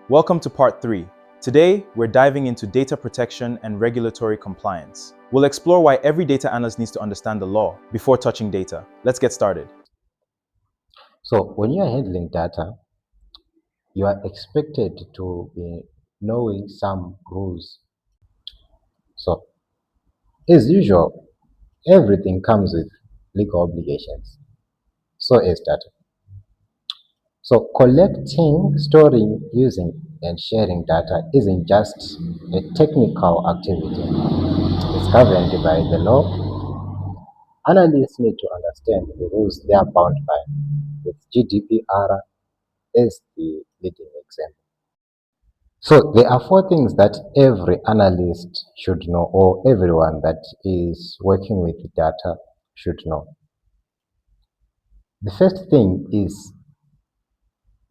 Welcome to part 3. Today, we're diving into data protection and regulatory compliance. We'll explore why every data analyst needs to understand the law before touching data. Let's get started. So when you are handling data, you are expected to be knowing some rules. So as usual, everything comes with legal obligations. So is data. So collecting, storing, using, and sharing data isn't just a technical activity. It's governed by the law. Analysts need to understand the rules they are bound by, with GDPR as the leading example. So there are 4 things that every analyst should know, or everyone that is working with data should know. The first thing is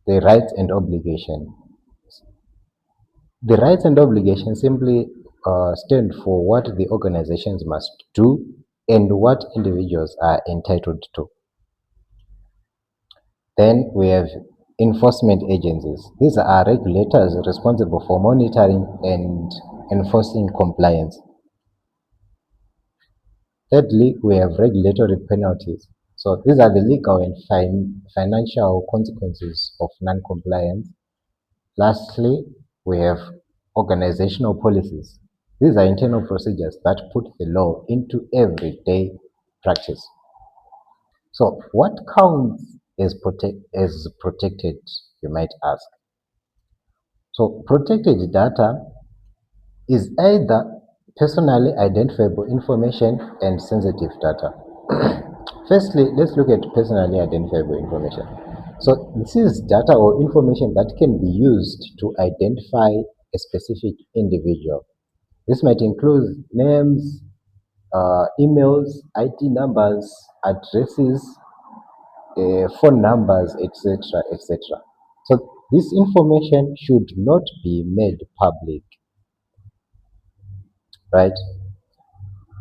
the rights and obligations. The rights and obligations simply stand for what the organizations must do and what individuals are entitled to. Then we have enforcement agencies. These are regulators responsible for monitoring and enforcing compliance. Thirdly, we have regulatory penalties. So these are the legal and financial consequences of non-compliance. Lastly, we have organizational policies. These are internal procedures that put the law into everyday practice. So what counts as protected, you might ask? So protected data is either personally identifiable information and sensitive data. Firstly, let's look at personally identifiable information. So this is data or information that can be used to identify a specific individual. This might include names, emails, ID numbers, addresses, phone numbers, etc., etc. So this information should not be made public, right?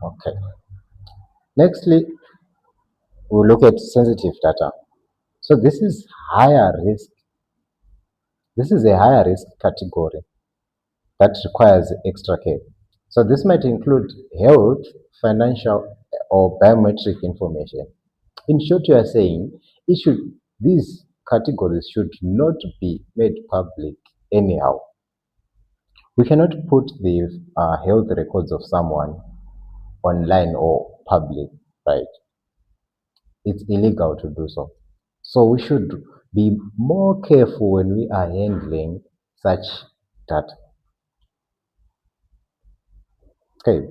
Okay. Nextly, we'll look at sensitive data. So this is higher risk. This is a higher risk category that requires extra care. So this might include health, financial, or biometric information. In short, you are saying these categories should not be made public anyhow. We cannot put the health records of someone online or public, right? It's illegal to do so. So we should be more careful when we are handling such data. Okay,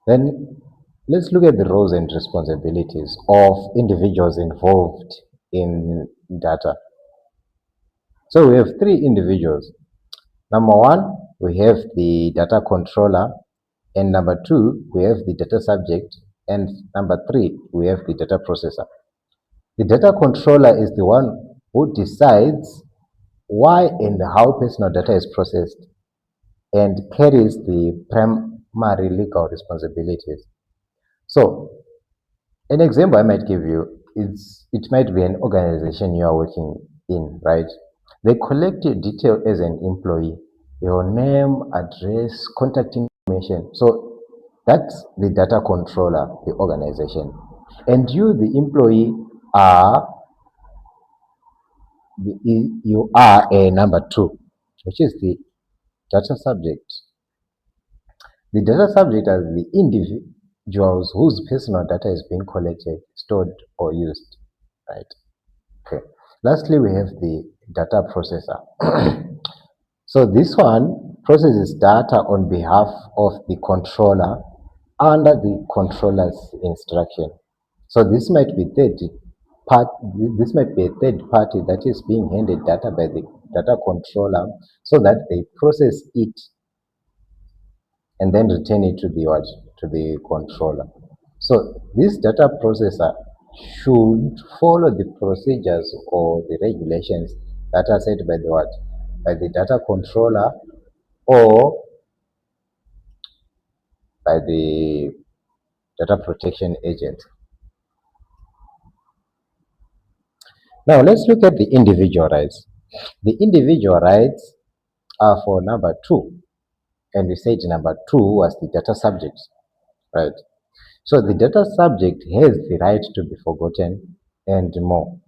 then let's look at the roles and responsibilities of individuals involved in data. So we have 3 individuals. Number 1, we have the data controller, and number 2, we have the data subject, and number 3, we have the data processor. The data controller is the one who decides why and how personal data is processed and carries the primary legal responsibilities. So, an example I might give you is it might be an organization you are working in, right? They collect your detail as an employee, your name, address, contact information. So that's the data controller, the organization. And you, the employee, are you are a number 2, which is the data subject. The data subject are the individuals whose personal data is being collected, stored, or used, right? Okay. Lastly, we have the data processor. So this one processes data on behalf of the controller under the controller's instruction. So this might be part. This might be a third party that is being handed data by the data controller, so that they process it and then return it to the what? To the controller. So this data processor should follow the procedures or the regulations that are set by the what? By the data controller or by the data protection agent. Now let's look at the individual rights. The individual rights for number 2, and we said number 2 was the data subject, right? So the data subject has the right to be forgotten and more.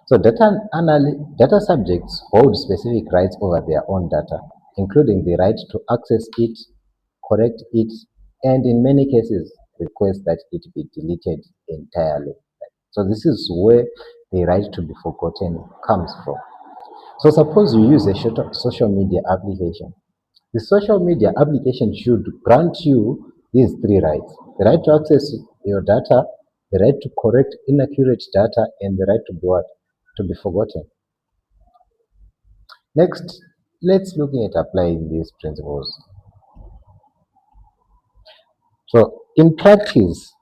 So data subjects hold specific rights over their own data, including the right to access it, correct it, and in many cases request that it be deleted entirely. So this is where the right to be forgotten comes from. So suppose you use a social media application. The social media application should grant you these 3 rights: the right to access your data, the right to correct inaccurate data, and the right to be what? To be forgotten. Next, let's look at applying these principles. So in practice,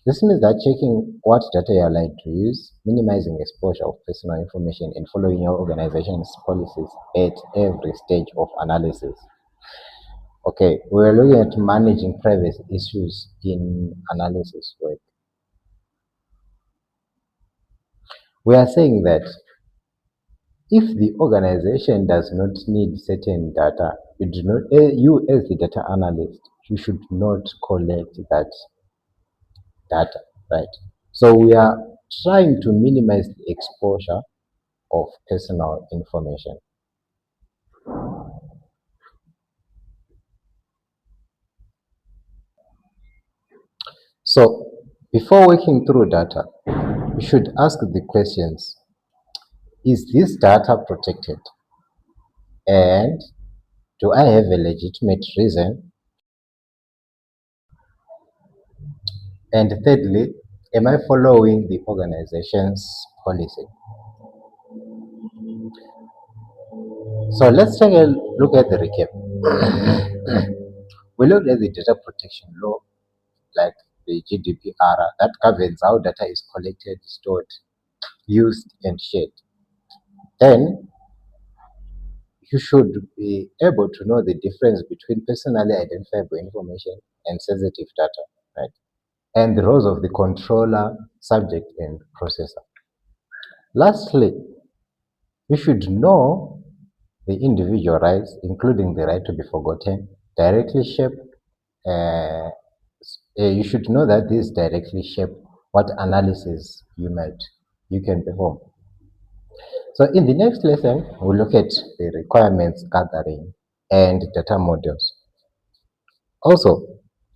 this means that checking what data you are allowed to use, minimizing exposure of personal information, and following your organization's policies at every stage of analysis. Okay, we're looking at managing privacy issues in analysis work. We are saying that if the organization does not need certain data, you as the data analyst, you should not collect that data, right? So we are trying to minimize the exposure of personal information. So before working through data, we should ask the questions: is this data protected? And do I have a legitimate reason? And thirdly, am I following the organization's policy? So let's take a look at the recap. We looked at the data protection law, like the GDPR, that governs how data is collected, stored, used, and shared. Then you should be able to know the difference between personally identifiable information and sensitive data, right? And the roles of the controller, subject, and processor. Lastly, you should know the individual rights, including the right to be forgotten, directly shape. You should know that these directly shape what analysis you can perform. So in the next lesson, we'll look at the requirements gathering and data models. Also,